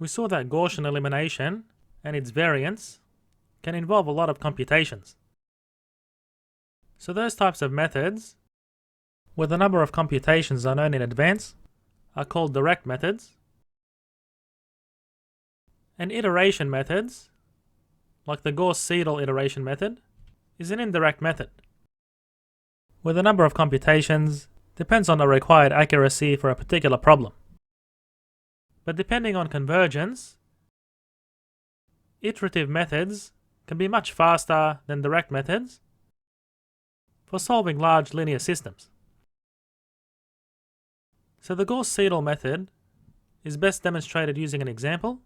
We saw that Gaussian elimination and its variants can involve a lot of computations. So those types of methods, where the number of computations are known in advance, are called direct methods. And iteration methods, like the Gauss-Seidel iteration method, is an indirect method, where the number of computations depends on the required accuracy for a particular problem. But depending on convergence, iterative methods can be much faster than direct methods for solving large linear systems. So the Gauss-Seidel method is best demonstrated using an example.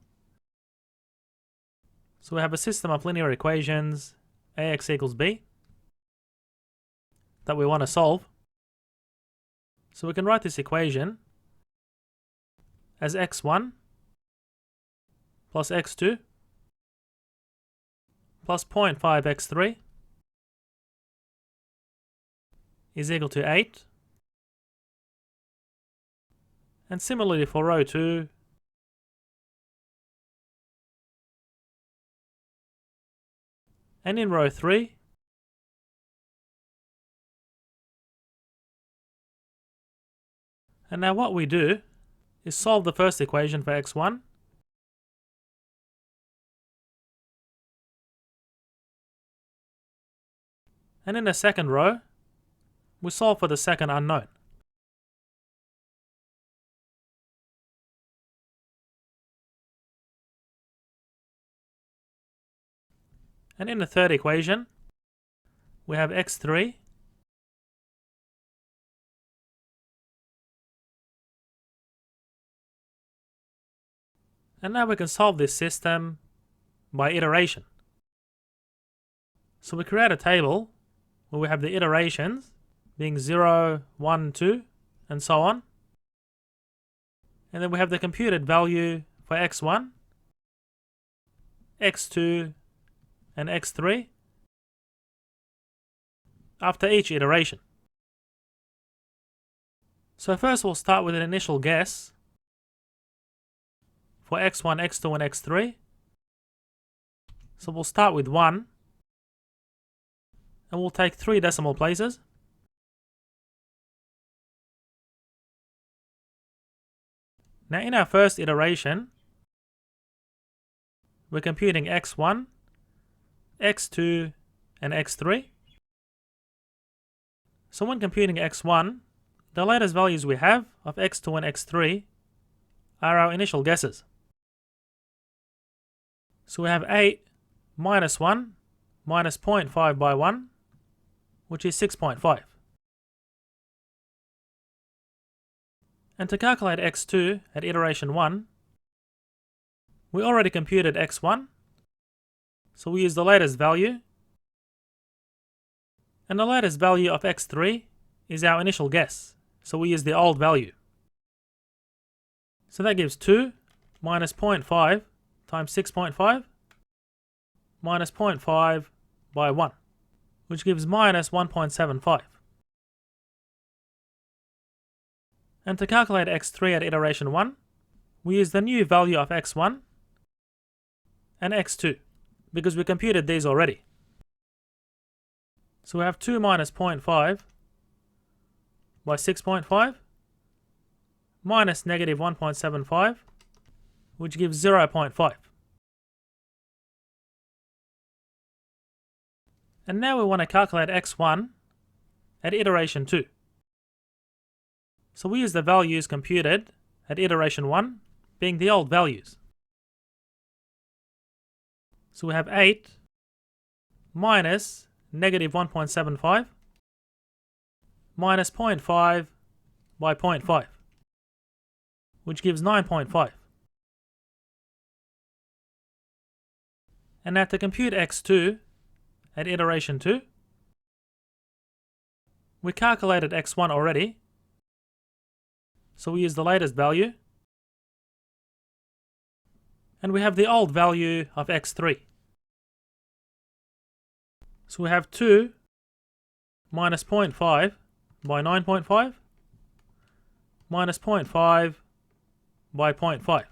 So we have a system of linear equations ax equals b that we want to solve. So we can write this equation as x1 plus x2 plus 0.5 x3 is equal to 8. And similarly for row 2, and in row 3, and now what we do is solve the first equation for x1, and in the second row we solve for the second unknown. And in the third equation we have x3 and now we can solve this system by iteration. So we create a table where we have the iterations being 0, 1, 2 and so on, and then we have the computed value for x1, x2 and x3 after each iteration. So first we'll start with an initial guess for x1, x2 and x3. So we'll start with 1 and we'll take 3 decimal places. Now in our first iteration we're computing x1, x2 and x3. So when computing x1, the latest values we have of x2 and x3 are our initial guesses. So we have 8 minus 1 minus 0.5 by 1, which is 6.5. And to calculate x2 at iteration 1, we already computed x1, so we use the latest value, and the latest value of x3 is our initial guess, so we use the old value. So that gives 2 minus 0.5 times 6.5 minus 0.5 by 1, which gives minus 1.75. And to calculate x3 at iteration 1, we use the new value of x1 and x2, because we computed these already. So we have 2 minus 0.5 by 6.5 minus negative 1.75, which gives 0.5. And now we want to calculate x1 at iteration 2. So we use the values computed at iteration 1 being the old values. So we have 8 minus negative 1.75 minus 0.5 by 0.5, which gives 9.5. And now to compute x2 at iteration 2, we calculated x1 already, so we use the latest value, and we have the old value of x3. So we have 2 minus 0.5 by 9.5 minus 0.5 by 0.5,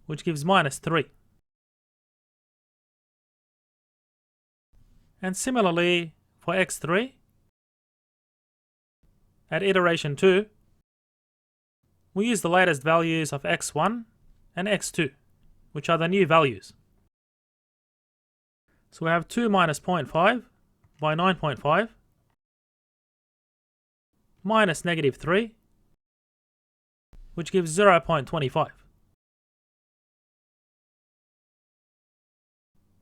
which gives minus 3. And similarly for x3, at iteration 2, we use the latest values of x1 and x2, which are the new values. So we have 2 minus 0.5 by 9.5 minus negative 3, which gives 0.25.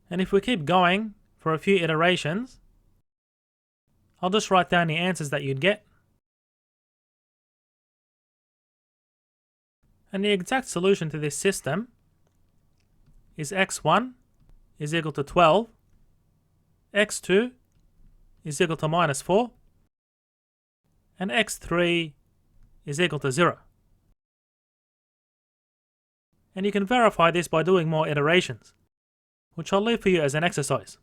And if we keep going for a few iterations, I'll just write down the answers that you'd get. And the exact solution to this system is x1 is equal to 12, x2 is equal to minus 4, and x3 is equal to 0. And you can verify this by doing more iterations, which I'll leave for you as an exercise.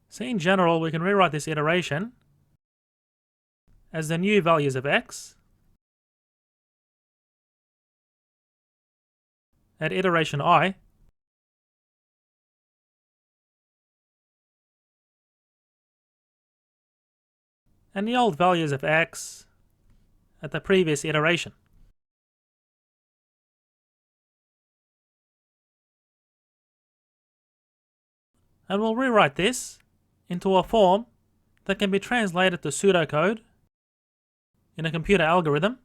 So in general, we can rewrite this iteration as the new values of x at iteration I and the old values of x at the previous iteration. And we'll rewrite this into a form that can be translated to pseudocode in a computer algorithm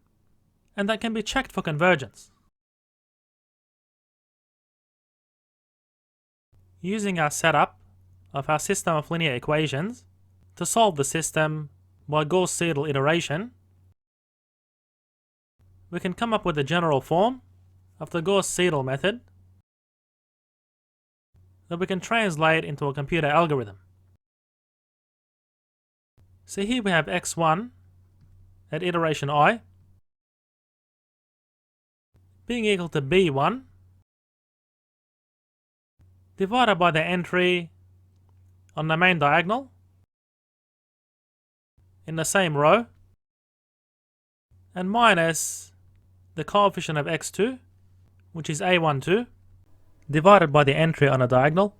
and that can be checked for convergence. Using our setup of our system of linear equations to solve the system by Gauss-Seidel iteration, we can come up with a general form of the Gauss-Seidel method that we can translate into a computer algorithm. So here we have x1 at iteration I being equal to b1 divided by the entry on the main diagonal in the same row and minus the coefficient of x2, which is a12, divided by the entry on a diagonal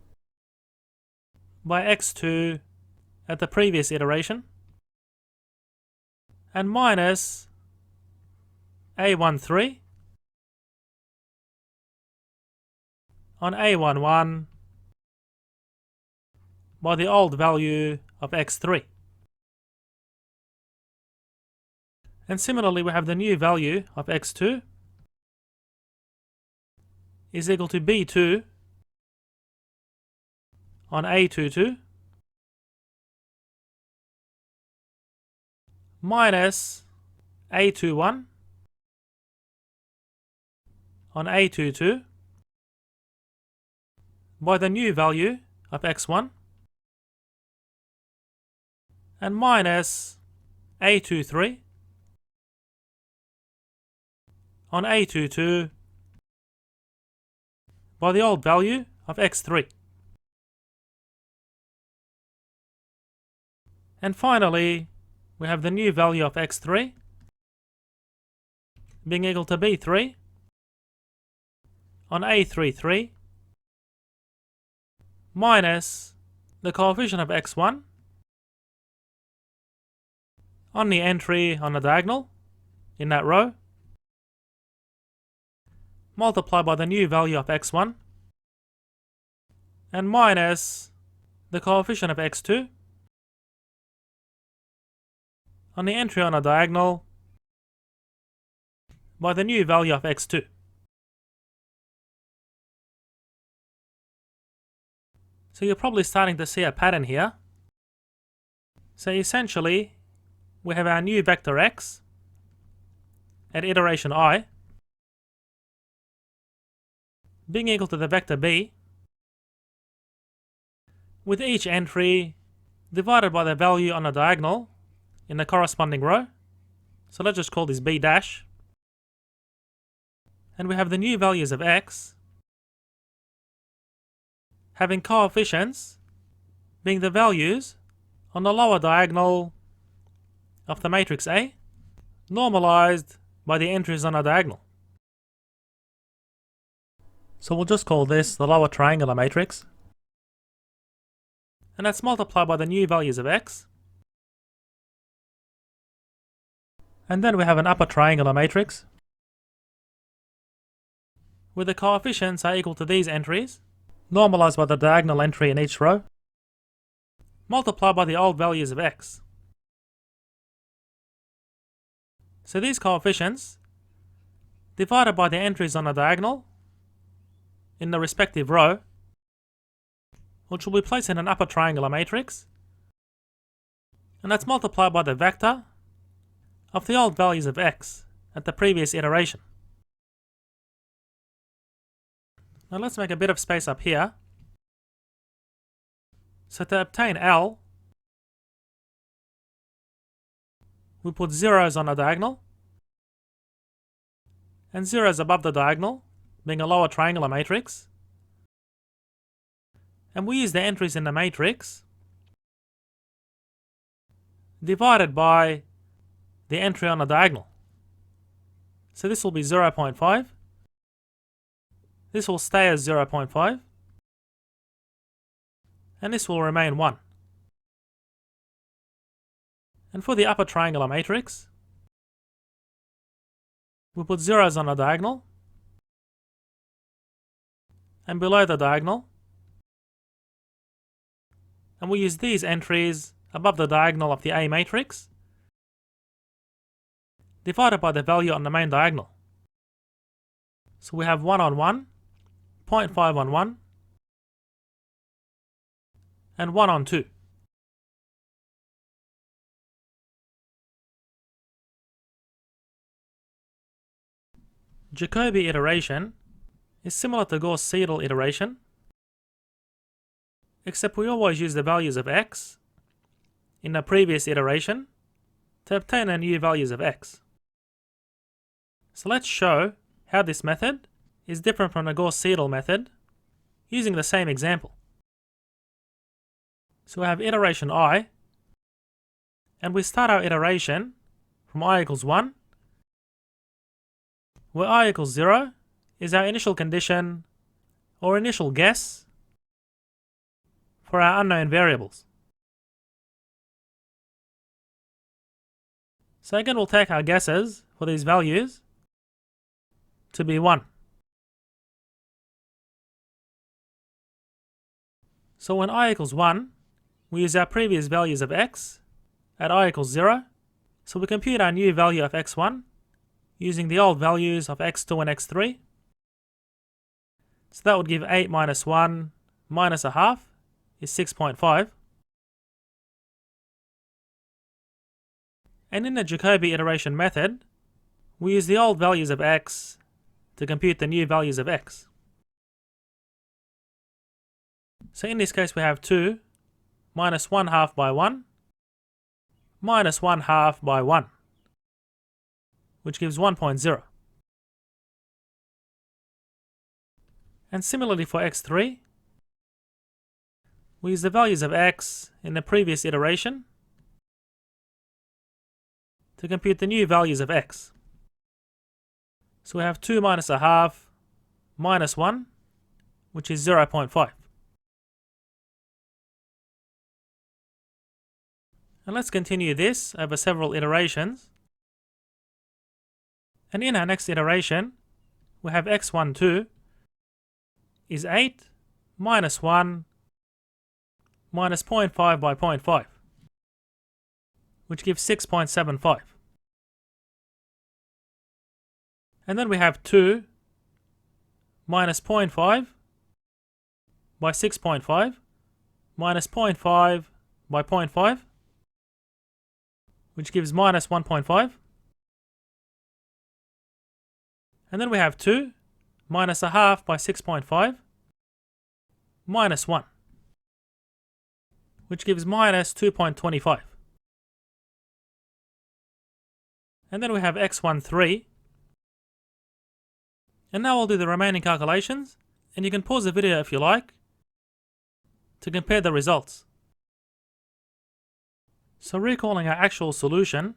by x2 at the previous iteration and minus a13 on a11 by the old value of x3. And similarly, we have the new value of x2 is equal to b2 on a22 minus a21 on a22 by the new value of x1 and minus a23 on a22 by the old value of x3. And finally, we have the new value of x3 being equal to b3 on a33 minus the coefficient of x1 on the entry on the diagonal in that row multiplied by the new value of x1 and minus the coefficient of x2 on the entry on a diagonal by the new value of x2. So you're probably starting to see a pattern here. So essentially, we have our new vector x at iteration I being equal to the vector b with each entry divided by the value on a diagonal in the corresponding row. So let's just call this b dash. And we have the new values of x having coefficients being the values on the lower diagonal of the matrix A normalized by the entries on a diagonal. So we'll just call this the lower triangular matrix. And that's multiplied by the new values of x. And then we have an upper triangular matrix, where the coefficients are equal to these entries, normalized by the diagonal entry in each row, multiplied by the old values of x. So these coefficients, divided by the entries on the diagonal in the respective row, which will be placed in an upper triangular matrix, and that's multiplied by the vector of the old values of x at the previous iteration. Now let's make a bit of space up here. So to obtain L, we put zeros on the diagonal, and zeros above the diagonal, being a lower triangular matrix. And we use the entries in the matrix divided by the entry on the diagonal. So this will be 0.5. This will stay as 0.5. And this will remain 1. And for the upper triangular matrix, we put zeros on the diagonal, and below the diagonal, and we use these entries above the diagonal of the A matrix, divided by the value on the main diagonal. So we have 1 on 1, 0.5 on 1, and 1 on 2. Jacobi iteration is similar to Gauss-Seidel iteration, except we always use the values of x in the previous iteration to obtain the new values of x. So let's show how this method is different from the Gauss-Seidel method using the same example. So we have iteration I, and we start our iteration from I equals 1, where I equals 0 is our initial condition or initial guess for our unknown variables. So again, we'll take our guesses for these values to be 1. So when I equals 1, we use our previous values of x at I equals 0, so we compute our new value of x1 using the old values of x2 and x3. So that would give 8 minus 1 minus a half is 6.5. And in the Jacobi iteration method, we use the old values of x to compute the new values of x. So in this case we have 2 minus 1 half by 1 minus 1 half by 1, which gives 1.0. And similarly for x3, we use the values of x in the previous iteration to compute the new values of x. So we have 2 minus a half minus 1, which is 0.5. And let's continue this over several iterations. And in our next iteration, we have x12 is 8 minus 1 minus 0.5 by 0.5, which gives 6.75. And then we have 2 minus 0.5 by 6.5 minus 0.5 by 0.5, which gives minus 1.5. And then we have 2 minus a half by 6.5 minus 1, which gives minus 2.25. And then we have x13. And now I'll do the remaining calculations, and you can pause the video if you like to compare the results. So recalling our actual solution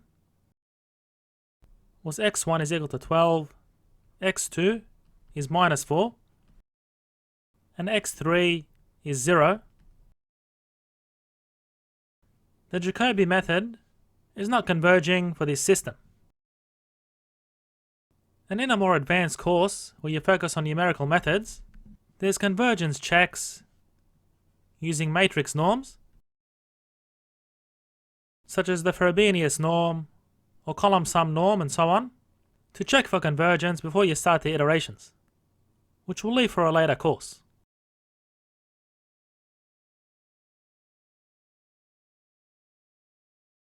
was x1 is equal to 12, x2 is minus 4, and x3 is 0, the Jacobi method is not converging for this system. And in a more advanced course where you focus on numerical methods, there's convergence checks using matrix norms, such as the Frobenius norm or column sum norm and so on, to check for convergence before you start the iterations, which we'll leave for a later course.